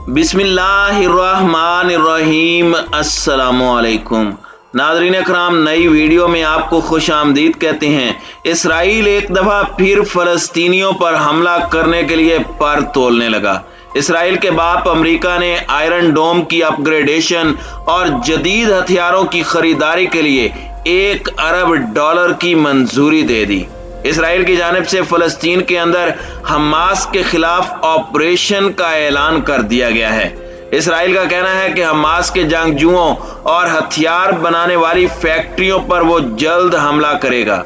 बिस्मिल्लाहिर्रहमानिर्रहीम। अस्सलामुअलैकुम नाज़रीन अकराम, नई वीडियो में आपको खुश आमदीद कहते हैं। इसराइल एक दफ़ा फिर फ़लस्तीनियों पर हमला करने के लिए पर तोलने लगा। इसराइल के बाप अमेरिका ने आयरन डोम की अपग्रेडेशन और जदीद हथियारों की खरीदारी के लिए $1 अरब की मंजूरी दे दी। इसराइल की जानिब से फ़लस्तीन के अंदर हमास के खिलाफ ऑपरेशन का ऐलान कर दिया गया है। इसराइल का कहना है कि हमास के जंगजुओं और हथियार बनाने वाली फैक्ट्रियों पर वो जल्द हमला करेगा।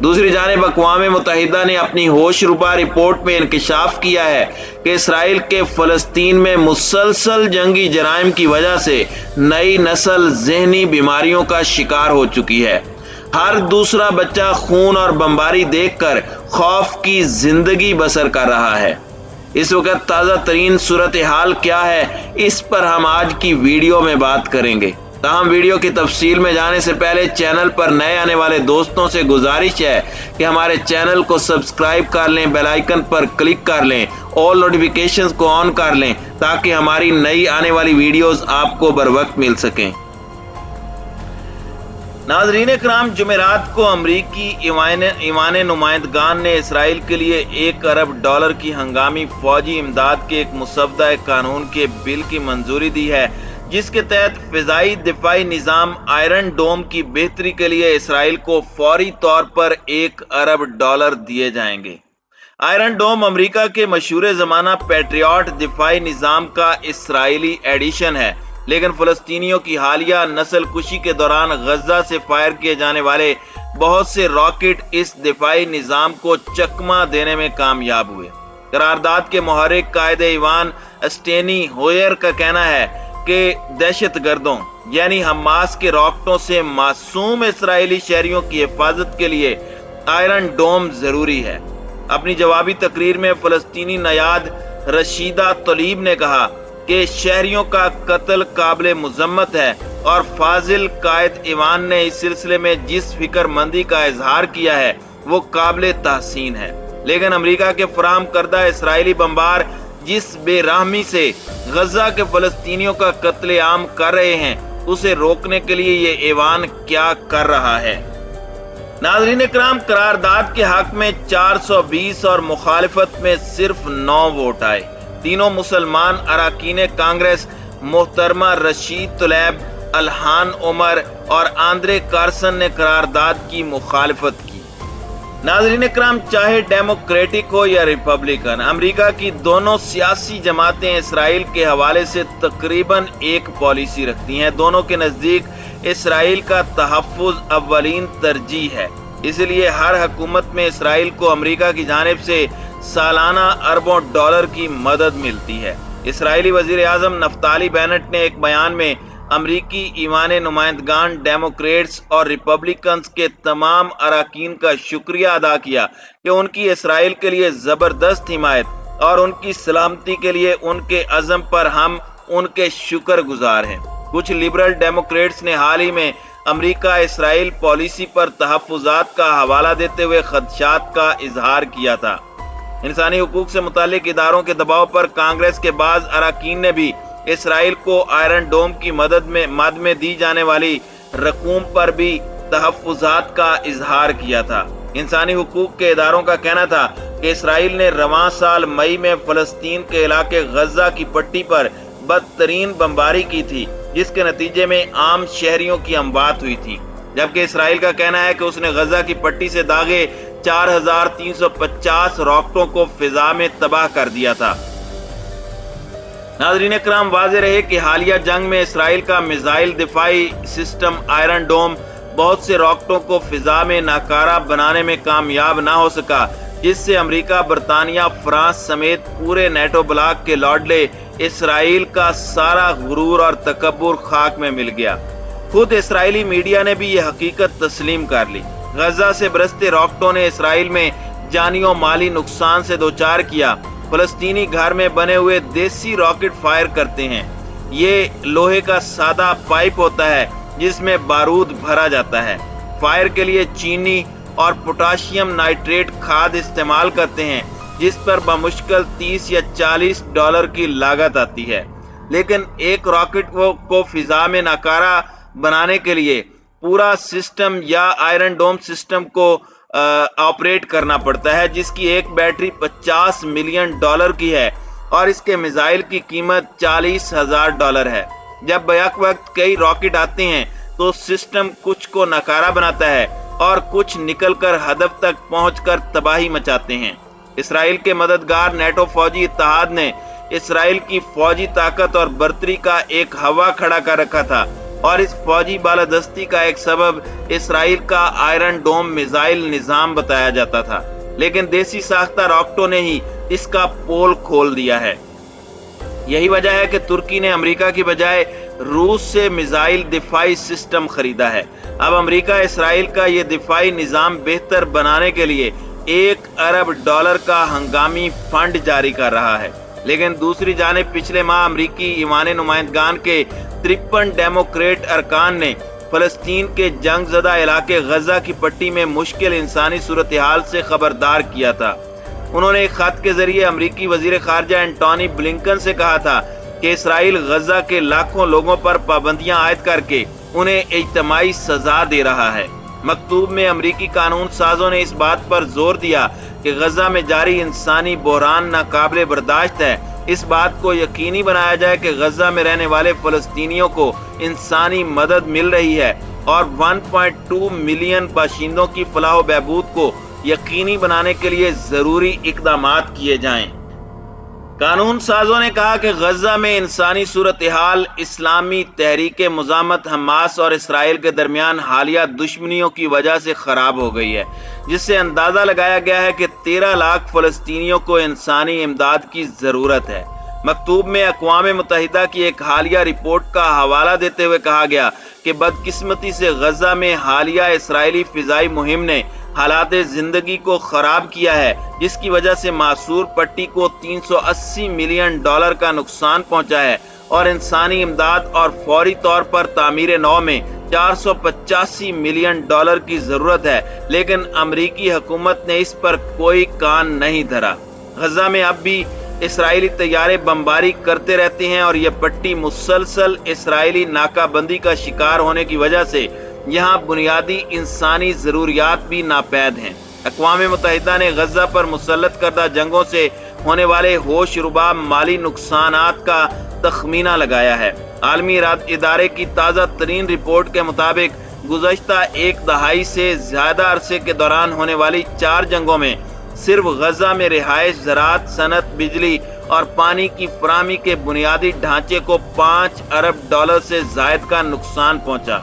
दूसरी जानिब अक़वाम मुत्तहिदा ने अपनी होशरुबा रिपोर्ट में इंकशाफ किया है कि इसराइल के फ़लस्तीन में मुसलसल जंगी जराइम की वजह से नई नस्ल ज़हनी बीमारियों का शिकार हो चुकी है। हर दूसरा बच्चा खून और बमबारी देखकर खौफ की जिंदगी बसर कर रहा है। इस वक्त ताज़ा तरीन सूरत हाल क्या है, इस पर हम आज की वीडियो में बात करेंगे। ताहम वीडियो की तफसील में जाने से पहले चैनल पर नए आने वाले दोस्तों से गुजारिश है कि हमारे चैनल को सब्सक्राइब कर लें, बेल आइकन पर क्लिक कर लें, ऑल नोटिफिकेशंस को ऑन कर लें ताकि हमारी नई आने वाली वीडियोस आपको बर वक्त मिल सकें। नाज़रीन कराम, जुमेरात को अमरीकी ईवान नुमाइंदगान ने इसराइल के लिए $1 अरब की हंगामी फौजी इमदाद के एक मुसव्वदा कानून के बिल की मंजूरी दी है, जिसके तहत फिजाई दिफाई निज़ाम आयरन डोम की बेहतरी के लिए इसराइल को फौरी तौर पर $1 अरब दिए जाएंगे। आयरन डोम अमरीका के मशहूर ज़माना पैट्रियट दिफाई निज़ाम का इसराइली एडिशन है, लेकिन फ़लस्तीनियों की हालिया नस्ल कुशी के दौरान गजा से फायर किए जाने वाले बहुत से रॉकेट इस दिफाई निज़ाम को चकमा देने में कामयाब हुए। करारदाद के मुहर्रिक कायदे ईवान स्टेनी होयर का कहना है कि दहशत गर्दों यानी हमास के रॉकेटों से मासूम इसराइली शहरियों की हिफाजत के लिए आयरन डोम जरूरी है। अपनी जवाबी तकरीर में फ़लस्तीनी नयाद रशीदा तलीब ने कहा कि शहरियों का कत्ल काबिल मुजम्मत है और फाजिल कायद ईवान ने इस सिलसिले में जिस फिक्रमंदी का इजहार किया है वो काबिल तहसीन है, लेकिन अमेरिका के फराहम करदा इसराइली बमबार जिस बेरहमी से गजा के फ़लस्तीनियों का कत्लेआम कर रहे हैं उसे रोकने के लिए ये ईवान क्या कर रहा है। नाज़रीन इकराम, करारदाद के हक में 420 और मुखालिफत में सिर्फ 9 वोट आए। तीनों मुसलमान अरकान कांग्रेस मोहतरमा रशीद तलैब, अल्हान उमर और आंद्रे कार्सन ने करारदाद की मुखालिफत की। नाज़रीन इकराम, चाहे डेमोक्रेटिक हो या रिपब्लिकन, अमेरिका की दोनों सियासी जमातें इसराइल के हवाले से तकरीबन एक पॉलिसी रखती हैं। दोनों के नज़दीक इसराइल का तहफ़्फ़ुज़ अव्वलीन तरजीह है, इसलिए हर हुकूमत में इसराइल को अमेरिका की जानिब से सालाना अरबों डॉलर की मदद मिलती है। इसराइली वज़ीर आज़म नफ्ताली बेनेट ने एक बयान में अमरीकी ईवान नुमाइंदगान, डेमोक्रेट्स और रिपब्लिकन्स के तमाम अरकान का शुक्रिया अदा किया कि उनकी इसराइल के लिए ज़बरदस्त हिमायत और उनकी सलामती के लिए उनके अज़म पर हम उनके शुक्रगुजार हैं। कुछ लिबरल डेमोक्रेट्स ने हाल ही में अमरीका इसराइल पॉलिसी पर तहफ़्फ़ुज़ात का हवाला देते हुए खदशात का इजहार किया था। इंसानी हुकूक से मुतालिक इदारों के दबाव पर कांग्रेस के बाज़ अरकान ने भी इसराइल को आयरन डोम की मद में दी जाने वाली रकूम पर भी तहफ़्फ़ुज़ात का इजहार किया था। इंसानी हुकूक के इदारों का कहना था कि इसराइल ने रवां साल मई में फ़लस्तीन के इलाके गजा की पट्टी पर बदतरीन बमबारी की थी, जिसके नतीजे में आम शहरियों की अमवात हुई थी, जबकि इसराइल का कहना है कि उसने गजा की पट्टी से दागे 4350 रॉकेटों को फिजा में तबाह कर दिया था। नाज़रीन इकराम, वाज़ेह रहे कि हालिया जंग में इसराइल का मिसाइल दिफाई सिस्टम आयरन डोम बहुत से रॉकेटों को फिजा में नाकारा बनाने में कामयाब ना हो सका, जिससे अमेरिका, बरतानिया, फ्रांस समेत पूरे नेटो ब्लॉक के लौटले इसराइल का सारा गुरूर और तकब्बुर खाक में मिल गया। खुद इसराइली मीडिया ने भी ये हकीकत तस्लीम कर ली। गजा से बरसते रॉकेटों ने इसराइल में जानी और माली नुकसान से दोचार किया। फ़लस्तीनी घर में बने हुए देसी रॉकेट फायर करते हैं। ये लोहे का सादा पाइप होता है जिसमें बारूद भरा जाता है। फायर के लिए चीनी और पोटाशियम नाइट्रेट खाद इस्तेमाल करते हैं, जिस पर बमुश्किल $30 या $40 की लागत आती है। لیکن ایک راکٹ کو فضا میں ناکارہ بنانے کے لیے پورا سسٹم یا آئرن ڈوم سسٹم کو آپریٹ کرنا پڑتا ہے، جس کی ایک بیٹری $50 ملین کی ہے اور اس کے میزائل کی قیمت $40,000 ہے۔ جب بیک وقت کئی راکٹ آتے ہیں تو سسٹم کچھ کو ناکارہ بناتا ہے اور کچھ نکل کر ہدف تک پہنچ کر تباہی مچاتے ہیں۔ اسرائیل کے مددگار نیٹو فوجی اتحاد نے اسرائیل کی فوجی طاقت اور برتری کا ایک ہوا کھڑا کر رکھا تھا، اور اس فوجی بالادستی کا ایک سبب اسرائیل کا آئرن ڈوم میزائل نظام بتایا جاتا تھا، لیکن دیسی ساختہ راکٹوں نے ہی اس کا پول کھول دیا ہے۔ یہی وجہ ہے کہ ترکی نے امریکہ کی بجائے روس سے میزائل دفاعی سسٹم خریدا ہے۔ اب امریکہ اسرائیل کا یہ دفاعی نظام بہتر بنانے کے لیے $1 ارب کا ہنگامی فنڈ جاری کر رہا ہے، لیکن دوسری جانب پچھلے ماہ امریکی ایوان نمائندگان کے 53 ڈیموکریٹ ارکان نے فلسطین کے جنگ زدہ علاقے غزہ کی پٹی میں مشکل انسانی صورتحال سے خبردار کیا تھا۔ انہوں نے ایک خط کے ذریعے امریکی وزیر خارجہ اینٹونی بلنکن سے کہا تھا کہ اسرائیل غزہ کے لاکھوں لوگوں پر پابندیاں عائد کر کے انہیں اجتماعی سزا دے رہا ہے۔ مکتوب میں امریکی قانون سازوں نے اس بات پر زور دیا کہ غزہ میں جاری انسانی بحران ناقابل برداشت ہے۔ اس بات کو یقینی بنایا جائے کہ غزہ میں رہنے والے فلسطینیوں کو انسانی مدد مل رہی ہے اور 1.2 ملین باشندوں کی فلاح و بہبود کو یقینی بنانے کے لیے ضروری اقدامات کیے جائیں۔ قانون سازوں نے کہا کہ غزہ میں انسانی صورتحال اسلامی تحریک مزاحمت حماس اور اسرائیل کے درمیان حالیہ دشمنیوں کی وجہ سے خراب ہو گئی ہے، جس سے اندازہ لگایا گیا ہے کہ 13 لاکھ فلسطینیوں کو انسانی امداد کی ضرورت ہے۔ مکتوب میں اقوام متحدہ کی ایک حالیہ رپورٹ کا حوالہ دیتے ہوئے کہا گیا کہ بدقسمتی سے غزہ میں حالیہ اسرائیلی فضائی مہم نے حالات زندگی کو خراب کیا ہے، جس کی وجہ سے معصور پٹی کو $380 ملین کا نقصان پہنچا ہے اور انسانی امداد اور فوری طور پر تعمیر نو میں $485 ملین کی ضرورت ہے، لیکن امریکی حکومت نے اس پر کوئی کان نہیں دھرا۔ غزہ میں اب بھی اسرائیلی طیارے بمباری کرتے رہتے ہیں اور یہ پٹی مسلسل اسرائیلی ناکہ بندی کا شکار ہونے کی وجہ سے یہاں بنیادی انسانی ضروریات بھی ناپید ہیں۔ اقوام متحدہ نے غزہ پر مسلط کردہ جنگوں سے ہونے والے ہوش ربا مالی نقصانات کا تخمینہ لگایا ہے۔ عالمی ادارے کی تازہ ترین رپورٹ کے مطابق گزشتہ ایک دہائی سے زیادہ عرصے کے دوران ہونے والی 4 جنگوں میں صرف غزہ میں رہائش، زراعت، صنعت، بجلی اور پانی کی فراہمی کے بنیادی ڈھانچے کو $5 ارب سے زائد کا نقصان پہنچا۔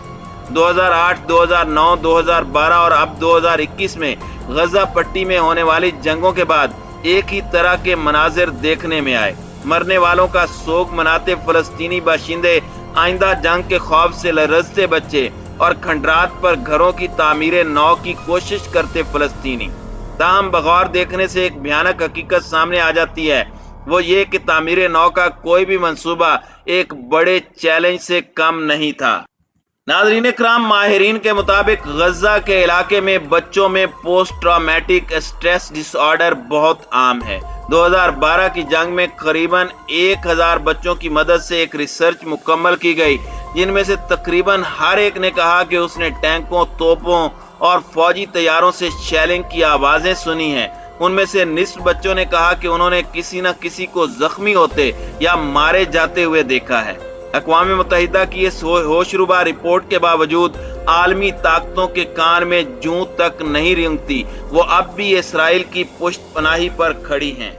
2008، 2009، 2012 اور اب 2021 میں غزہ پٹی میں ہونے والی جنگوں کے بعد ایک ہی طرح کے مناظر دیکھنے میں آئے۔ مرنے والوں کا سوگ مناتے فلسطینی باشندے، آئندہ جنگ کے خوف سے لرزتے بچے اور کھنڈرات پر گھروں کی تعمیر نو کی کوشش کرتے فلسطینی۔ تاہم بغور دیکھنے سے ایک بھیانک حقیقت سامنے آ جاتی ہے، وہ یہ کہ تعمیر نو کا کوئی بھی منصوبہ ایک بڑے چیلنج سے کم نہیں تھا۔ ناظرین کرام، ماہرین کے مطابق غزہ کے علاقے میں بچوں میں post traumatic stress dis order بہت عام ہے۔ 2012 کی جنگ میں قریباً 1000 بچوں کی مدد سے ایک ریسرچ مکمل کی گئی، جن میں سے تقریباً ہر ایک نے کہا کہ اس نے ٹینکوں، توپوں اور فوجی طیاروں سے شیلنگ کی آوازیں سنی ہیں۔ ان میں سے نصف بچوں نے کہا کہ انہوں نے کسی نہ کسی کو زخمی ہوتے یا مارے جاتے ہوئے دیکھا ہے۔ اقوام متحدہ کی اس ہوشربا رپورٹ کے باوجود عالمی طاقتوں کے کان میں جوں تک نہیں رینگتی، وہ اب بھی اسرائیل کی پشت پناہی پر کھڑی ہیں۔